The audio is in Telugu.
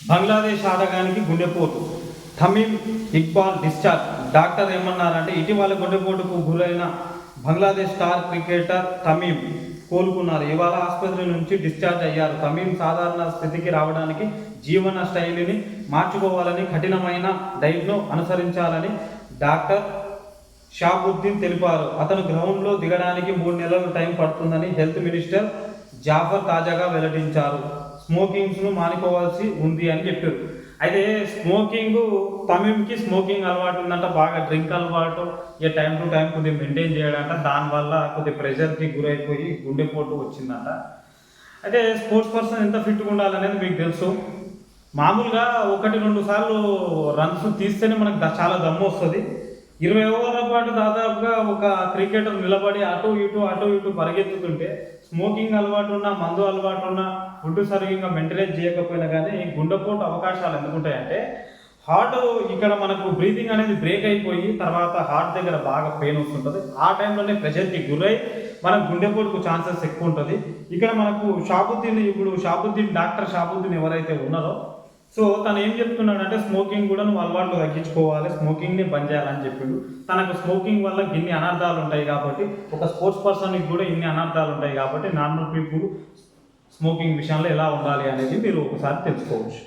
బంగ్లాదేశ్ ఆటగానికి గుండెపోటు, తమీమ్ ఇక్బాల్ డిశ్చార్జ్. డాక్టర్ ఏమన్నారంటే ఇటీవల గుండెపోటుకు గురైన బంగ్లాదేశ్ స్టార్ క్రికెటర్ తమీమ్ కోలుకున్నారు. ఇవాళ ఆసుపత్రి నుంచి డిశ్చార్జ్ అయ్యారు. తమీమ్ సాధారణ స్థితికి రావడానికి జీవన శైలిని మార్చుకోవాలని, కఠినమైన డైట్ను అనుసరించాలని డాక్టర్ షాబుద్దీన్ తెలిపారు. అతను గ్రౌండ్లో దిగడానికి 3 నెలలు టైం పడుతుందని హెల్త్ మినిస్టర్ జాఫర్ తాజాగా వెల్లడించారు. స్మోకింగ్స్ను మానుకోవాల్సి ఉంది అని చెప్పారు. అయితే తమీమ్కి స్మోకింగ్ అలవాటు ఉందంట, బాగా డ్రింక్ అలవాటు, ఇక టైం టు టైం కొద్దిగా మెయింటైన్ చేయడంట. దానివల్ల కొద్దిగా ప్రెషర్కి గురైపోయి గుండెపోటు వచ్చిందంట. అయితే స్పోర్ట్స్ పర్సన్ ఎంత ఫిట్గా ఉండాలనేది మీకు తెలుసు. మామూలుగా 1-2 సార్లు రన్స్ తీస్తేనే మనకు చాలా దమ్ము వస్తుంది. 20 ఓవర్ల పాటు దాదాపుగా ఒక క్రికెటర్ నిలబడి అటు ఇటు పరిగెత్తుతుంటే స్మోకింగ్ అలవాటు ఉన్నా, మందు అలవాటు ఉన్నా, ఫుడ్ సరిగ్గా మెయింటైన్ చేయకపోయినా కానీ గుండెపోటు అవకాశాలు ఎందుకుంటాయంటే, హార్ట్ ఇక్కడ మనకు బ్రీతింగ్ అనేది బ్రేక్ అయిపోయి తర్వాత హార్ట్ దగ్గర బాగా పెయిన్ వస్తుంటుంది. ఆ టైంలోనే ప్రెషర్కి గురై మనకు గుండెపోటుకు ఛాన్సెస్ ఎక్కువ ఉంటుంది. ఇక్కడ మనకు డాక్టర్ షాబుద్దీన్ ఎవరైతే ఉన్నారో, సో తను ఏం చెప్తున్నాడంటే స్మోకింగ్ కూడా నువ్వు అలవాట్లు తగ్గించుకోవాలి, స్మోకింగ్ని బంద్ చేయాలని చెప్పిండు. తనకు స్మోకింగ్ వల్ల ఇన్ని అనర్థాలు ఉంటాయి కాబట్టి, ఒక స్పోర్ట్స్ పర్సన్కి కూడా ఇన్ని అనర్థాలు ఉంటాయి కాబట్టి నార్మల్ పీపుల్ స్మోకింగ్ విషయంలో ఎలా ఉండాలి అనేది మీరు ఒకసారి తెలుసుకోవచ్చు.